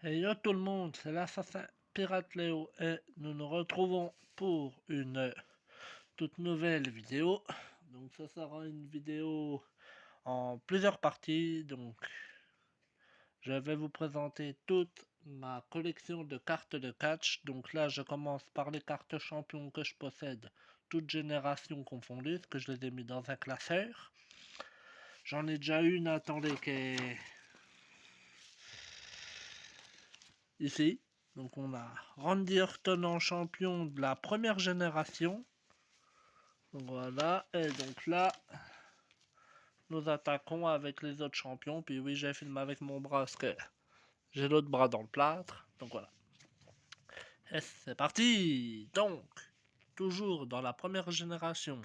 Hey yo tout le monde, c'est l'assassin Pirate Léo et nous nous retrouvons pour une toute nouvelle vidéo. Donc ça sera une vidéo en plusieurs parties. Donc je vais vous présenter toute ma collection de cartes de catch. Donc là je commence par les cartes champions que je possède, toutes générations confondues, parce que je les ai mis dans un classeur. J'en ai déjà une, attendez, qui est ici. Donc on a Randy Orton en champion de la première génération. Donc voilà, et donc là, nous attaquons avec les autres champions. Puis oui, j'ai filmé avec mon bras parce que j'ai l'autre bras dans le plâtre. Donc voilà. Et c'est parti. Donc, toujours dans la première génération,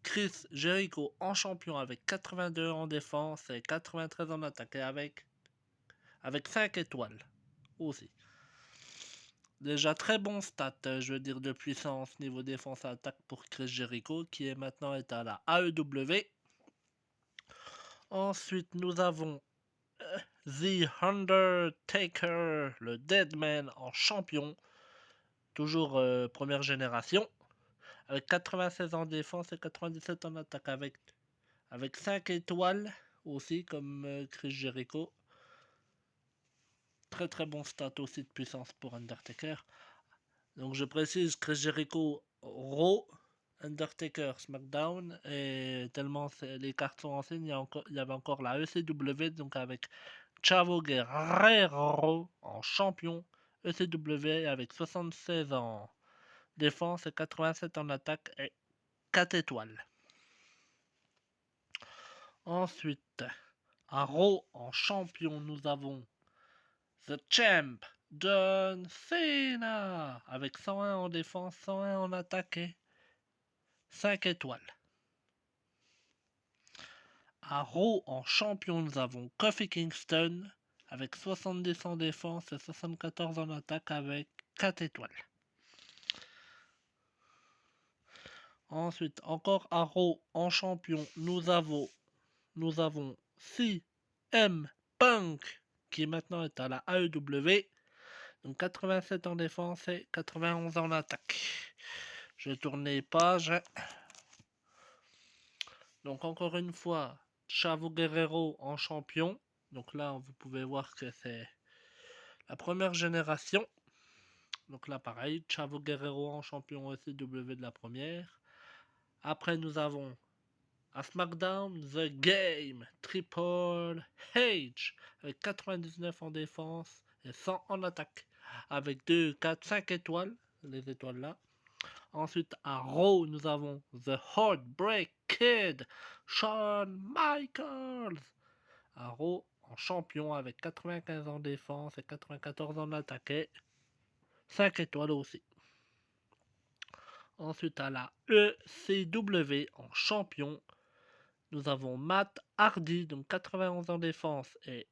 Chris Jericho en champion avec 82 en défense et 93 en attaque. Et avec 5 étoiles aussi. Déjà très bon stat, je veux dire, de puissance niveau défense et attaque pour Chris Jericho, qui est maintenant à la AEW. Ensuite, nous avons The Undertaker, le Deadman en champion, toujours première génération, avec 96 en défense et 97 en attaque, avec 5 étoiles aussi, comme Chris Jericho. Très très bon stat aussi de puissance pour Undertaker. Donc je précise, Chris Jericho Raw, Undertaker SmackDown, et tellement les cartes sont anciennes, il y avait encore la ECW, donc avec Chavo Guerrero en champion, ECW avec 76 en défense et 87 en attaque et 4 étoiles. Ensuite, à Raw en champion, nous avons The Champ, John Cena, avec 101 en défense, 101 en attaque et 5 étoiles. À Raw en champion, nous avons Kofi Kingston avec 70 en défense et 74 en attaque avec 4 étoiles. Ensuite, encore à Raw en champion, nous avons CM Punk qui maintenant est à la AEW. Donc 87 en défense et 91 en attaque. Je tourne les pages. Donc encore une fois, Chavo Guerrero en champion. Donc là, vous pouvez voir que c'est la première génération. Donc là, pareil, Chavo Guerrero en champion ECW de la première. Après, nous avons à SmackDown, The Game, Triple H, avec 99 en défense et 100 en attaque. Avec 2, 4, 5 étoiles, les étoiles là. Ensuite, à Raw, nous avons The Heartbreak Kid, Shawn Michaels. À Raw, en champion avec 95 en défense et 94 en attaque. 5 étoiles aussi. Ensuite, à la ECW, en champion, nous avons Matt Hardy, donc 91 en défense et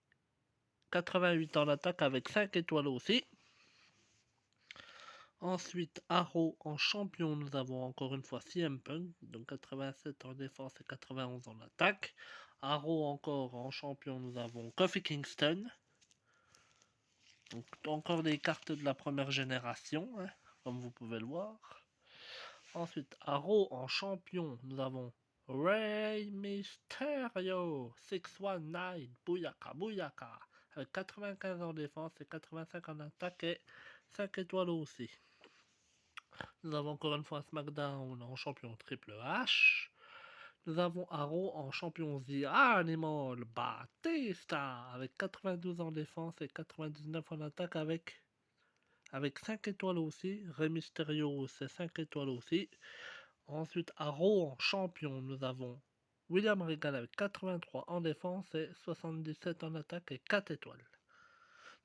88 en attaque avec 5 étoiles aussi. Ensuite, Arrow en champion, nous avons encore une fois CM Punk, donc 87 en défense et 91 en attaque. Arrow encore en champion, nous avons Kofi Kingston. Donc encore des cartes de la première génération, hein, comme vous pouvez le voir. Ensuite, Arrow en champion, nous avons Rey Mysterio, 619, Bouyaka, Bouyaka, avec 95 en défense et 85 en attaque et 5 étoiles aussi. Nous avons encore une fois SmackDown en champion Triple H. Nous avons Arrow en champion The Animal Batista avec 92 en défense et 99 en attaque avec 5 étoiles aussi. Rey Mysterio, c'est 5 étoiles aussi. Ensuite, à Raw en champion, nous avons William Regal avec 83 en défense et 77 en attaque et 4 étoiles.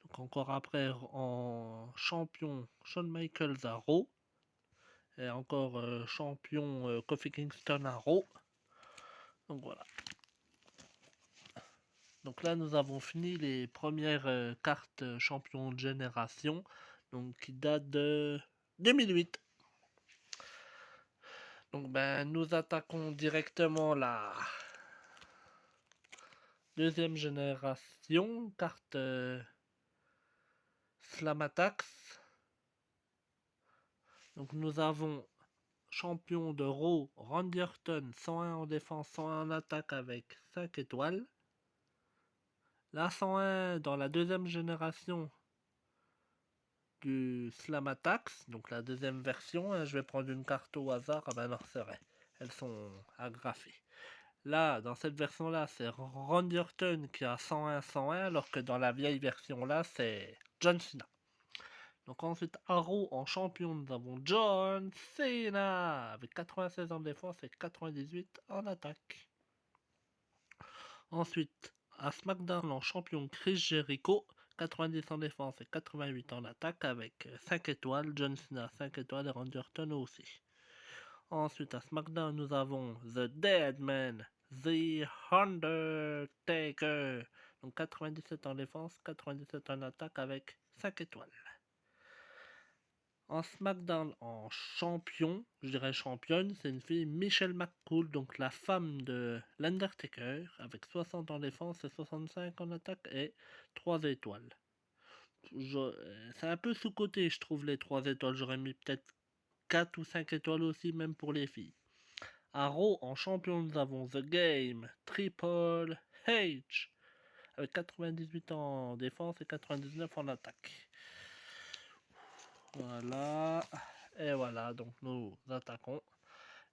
Donc encore après, en champion, Shawn Michaels à Raw. Et encore champion Kofi Kingston à Raw. Donc voilà. Donc là, nous avons fini les premières cartes champion de génération. Donc qui datent de 2008. Donc ben nous attaquons directement la deuxième génération, carte Slam Attacks. Donc nous avons champion de Raw, Randy Orton, 101 en défense, 101 en attaque avec 5 étoiles. La 101 dans la deuxième génération du Slam Attacks, donc la deuxième version. Je vais prendre une carte au hasard. Ah ben non, c'est vrai. Elles sont agrafées. Là, dans cette version-là, c'est Randy Orton qui a 101-101, alors que dans la vieille version-là, c'est John Cena. Donc ensuite, Raw en champion, nous avons John Cena avec 96 en défense et 98 en attaque. Ensuite, à SmackDown en champion, Chris Jericho, 90 en défense et 88 en attaque avec 5 étoiles. John Cena 5 étoiles et Randy Orton aussi. Ensuite, à SmackDown, nous avons The Dead Man, The Undertaker. Donc 97 en défense, 97 en attaque avec 5 étoiles. En SmackDown en champion, je dirais championne, c'est une fille Michelle McCool, donc la femme de l'Undertaker, avec 60 en défense et 65 en attaque et 3 étoiles. C'est un peu sous-coté, je trouve, les 3 étoiles. J'aurais mis peut-être 4 ou 5 étoiles aussi, même pour les filles. À Raw, en champion, nous avons The Game, Triple H, avec 98 en défense et 99 en attaque. Voilà. Et voilà, donc nous attaquons.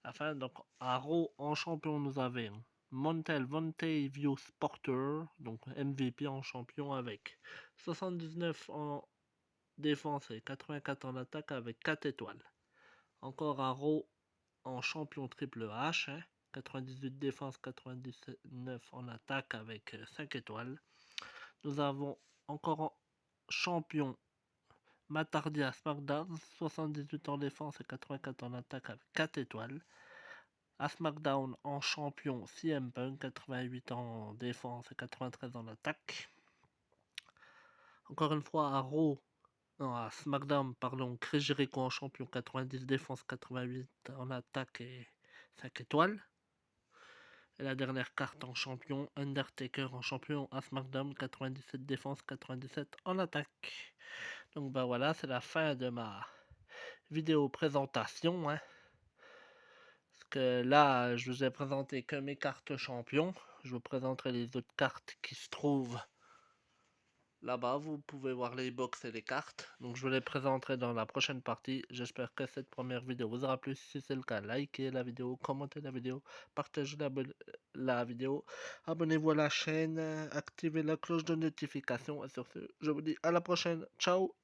Enfin, donc à Raw, en champion, nous avons Montel Vontavious Porter, donc MVP en champion avec 79 en défense et 84 en attaque avec 4 étoiles. Encore à Raw, en champion Triple H, 98 défense, 99 en attaque avec 5 étoiles. Nous avons encore en champion Matt Hardy à SmackDown, 78 en défense et 84 en attaque avec 4 étoiles. À SmackDown en champion CM Punk, 88 en défense et 93 en attaque. Encore une fois à Raw, non, à SmackDown, pardon, Chris Jericho en champion, 90 défense, 88 en attaque et 5 étoiles. Et la dernière carte en champion, Undertaker en champion à SmackDown, 97 défense, 97 en attaque. Donc bah voilà, c'est la fin de ma vidéo présentation. Parce que là, je vous ai présenté que mes cartes champions. Je vous présenterai les autres cartes qui se trouvent là-bas. Vous pouvez voir les box et les cartes. Donc je vous les présenterai dans la prochaine partie. J'espère que cette première vidéo vous aura plu. Si c'est le cas, likez la vidéo, commentez la vidéo, partagez la vidéo. Abonnez-vous à la chaîne, activez la cloche de notification. Et sur ce, je vous dis à la prochaine. Ciao!